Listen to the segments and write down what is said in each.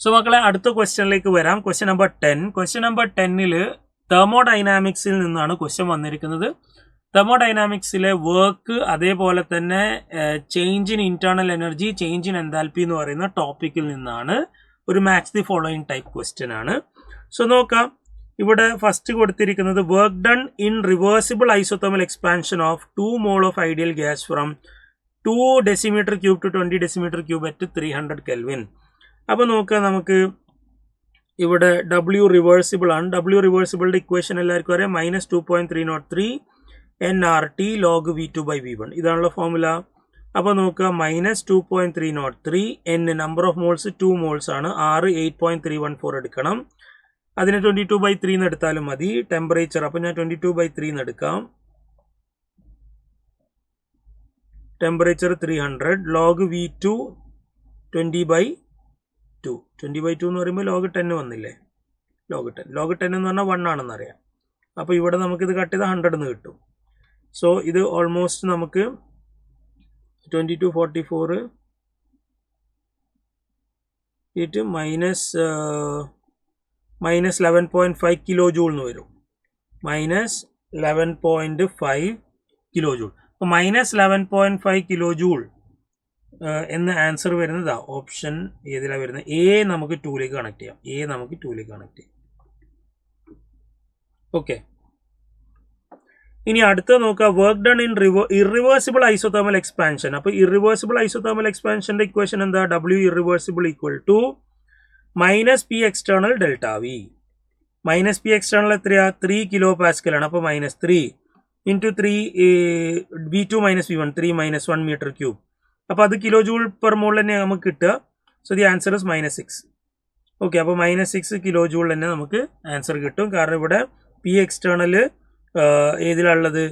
So മക്കളെ അടുത്ത ക്വസ്റ്റ്യനിലേക്ക് വരാം. Question number 10. ക്വസ്റ്റ്യൻ നമ്പർ 10ൽ തെർമോഡൈനാമിക്സിൽ നിന്നാണ് ക്വസ്റ്റ്യൻ വന്നിരിക്കുന്നത്. തെർമോഡൈനാമിക്സിലെ വർക്ക് അതേപോലെ തന്നെ change in internal energy, change in enthalpy എന്ന് പറയുന്ന ടോപ്പിക്കിൽ നിന്നാണ്. ഒരു match the following type question ആണ്. സോ നോക്കാം, ഇവിടെ ഫസ്റ്റ് കൊടുത്തിരിക്കുന്നത് work done in reversible isothermal expansion of 2 mole of ideal gas from 2 decimeter cube to 20 decimeter cube at 300 Kelvin. അപ്പോൾ നോക്കുക, നമുക്ക് ഇവിടെ W റിവേഴ്സിബിൾ ആണ്. W റിവേഴ്സിബിളിൻ്റെ ഇക്വേഷൻ എല്ലാവർക്കും അറിയാം, -2.303 nRT log V2/V1. ഇതാണല്ലോ ഫോർമുല. അപ്പോൾ നോക്കുക, -2.303 n number of moles 2 moles ആണ്. R 8.314 എടുക്കണം. അതിനെ 22/3 എന്ന് എടുത്താലും മതി. ടെമ്പറേച്ചർ അപ്പോൾ ഞാൻ 22/3 എന്ന് എടുക്കാം. ടെമ്പറേച്ചർ 300. Log V2 20/2. 20/2 എന്ന് പറയുമ്പോൾ ലോഗ് 10 വന്നില്ലേ? ലോഗ് 10 എന്ന് പറഞ്ഞാൽ 1 ആണെന്ന് അറിയാം. അപ്പോൾ ഇവിടെ നമുക്കിത് കട്ട് ചെയ്താൽ 100 എന്ന് കിട്ടും. സോ ഇത് ഓൾമോസ്റ്റ് നമുക്ക് 2244 ഇറ്റ് -11.5 കിലോ ജൂൾ എന്ന് വരും. -11.5 കിലോ ജൂൾ. അപ്പോൾ -11.5 കിലോ ജൂൾ എന്ന ആൻസർ വരുന്നത് ഓപ്ഷൻ ഏതിലാണ് വരുന്നത്? എ നമുക്ക് 2ലേക്ക് കണക്ട് ചെയ്യാം. ഓക്കെ, ഇനി അടുത്ത നോക്കുക, work done in irreversible isothermal expansion. അപ്പോൾ ഇറിവേഴ്സിബിൾ ഐസോതെർമൽ എക്സ്പാൻഷന്റെ ഇക്വേഷൻ എന്താ? W irreversible equal to -P external delta V. -P external എത്രയാ? 3 കിലോ പാസ്കൽ ആണ്. അപ്പോൾ -3 into 3 V2 - V1, 3 - 1 meter cube. അപ്പോൾ അത് കിലോ ജൂൾ പെർ മോൾ തന്നെ നമുക്ക് കിട്ടുക. So the answer is -6. Okay, അപ്പോൾ -6 കിലോ ജൂൾ തന്നെ നമുക്ക് ആൻസർ കിട്ടും. കാരണം ഇവിടെ P external ഏതിലുള്ളത്?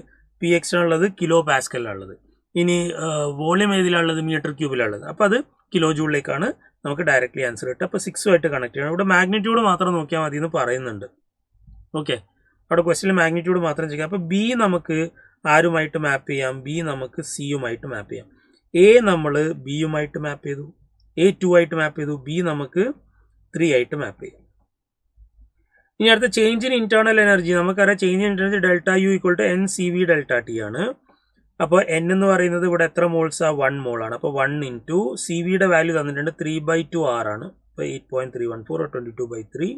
P external ഉള്ളത് കിലോ പാസ്കലിലുള്ളത്. ഇനി വോളിയം ഏതിലുള്ളത്? മീറ്റർ ക്യൂബിലുള്ളത്. അപ്പോൾ അത് കിലോ ജൂളിലേക്കാണ് നമുക്ക് ഡയറക്റ്റ്ലി ആൻസർ കിട്ടുക. അപ്പോൾ 6 കണക്ട് ചെയ്യണം. ഇവിടെ മാഗ്നിറ്റ്യൂഡ് മാത്രം നോക്കിയാൽ മതി എന്ന് പറയുന്നുണ്ട്. ഓക്കെ, അവിടെ ക്വസ്റ്റ്യനിൽ മാഗ്നിറ്റ്യൂഡ് മാത്രം ചെയ്യാം. അപ്പോൾ ബി നമുക്ക് ആരുമായിട്ട് മാപ്പ് ചെയ്യാം? ബി നമുക്ക് സിയുമായിട്ട് മാപ്പ് ചെയ്യാം. എ നമ്മൾ ബിയുമായിട്ട് മാപ്പ് ചെയ്തു, A 2 ആയിട്ട് മാപ്പ് ചെയ്തു, ബി നമുക്ക് 3 ആയിട്ട് മാപ്പ് ചെയ്യാം. ഇനി അടുത്ത ചേഞ്ച് ഇൻ ഇന്റേണൽ എനർജി. നമുക്കറിയാം change in energy ΔU = NCV ΔT ആണ്. അപ്പോൾ N എന്ന് പറയുന്നത് ഇവിടെ എത്ര മോൾസ്? 1 mole ആണ്. അപ്പോൾ 1 into CVയുടെ വാല്യൂ തന്നിട്ടുണ്ട് 3/2 R ആണ്. അപ്പോൾ 8.314 or 22/3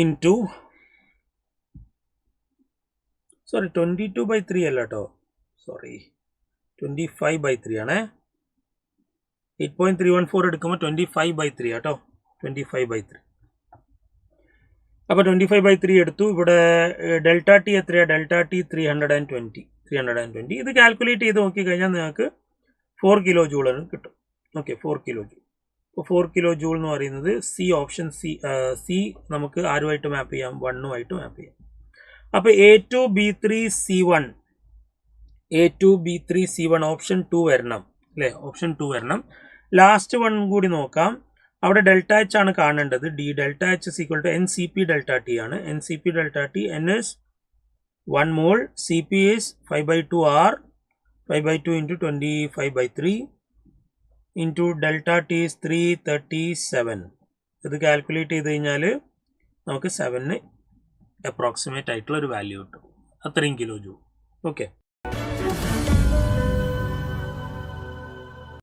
into 22/3 അല്ല കേട്ടോ, 25/3 ആണ്. 8.314 എടുക്കുമ്പോൾ 25/3 കേട്ടോ, 25/3. അപ്പോൾ 25/3 എടുത്തു. ഇവിടെ ΔT എത്രയാണ്? ΔT 320. ഇത് കാൽക്കുലേറ്റ് ചെയ്ത് നോക്കിക്കഴിഞ്ഞാൽ നിങ്ങൾക്ക് 4 കിലോ ജൂൾ കിട്ടും. Okay, 4 kilo joule. അപ്പോൾ 4 കിലോ ജൂൾ എന്ന് പറയുന്നത് സി, ഓപ്ഷൻ സി നമുക്ക് ആരുമായിട്ട് മാപ്പ് ചെയ്യാം? 1 മാപ്പ് ചെയ്യാം. അപ്പോൾ A2 B3 C1 ഓപ്ഷൻ 2 വരണം അല്ലേ? ഓപ്ഷൻ 2 വരണം. ലാസ്റ്റ് വൺ കൂടി നോക്കാം. അവിടെ ΔH ആണ് കാണേണ്ടത്. ΔH = NCP ΔT ആണ്. NCP ΔT, N is 1 mole, CP is 5/2 R, 5/2 into 25/3 into ΔT is 337. ഇത് കാൽക്കുലേറ്റ് ചെയ്ത് കഴിഞ്ഞാൽ നമുക്ക് 7 അപ്രോക്സിമേറ്റ് ആയിട്ടുള്ള ഒരു വാല്യൂ കിട്ടും. അത്രയും കിലോ ജൂൾ. ഓക്കെ.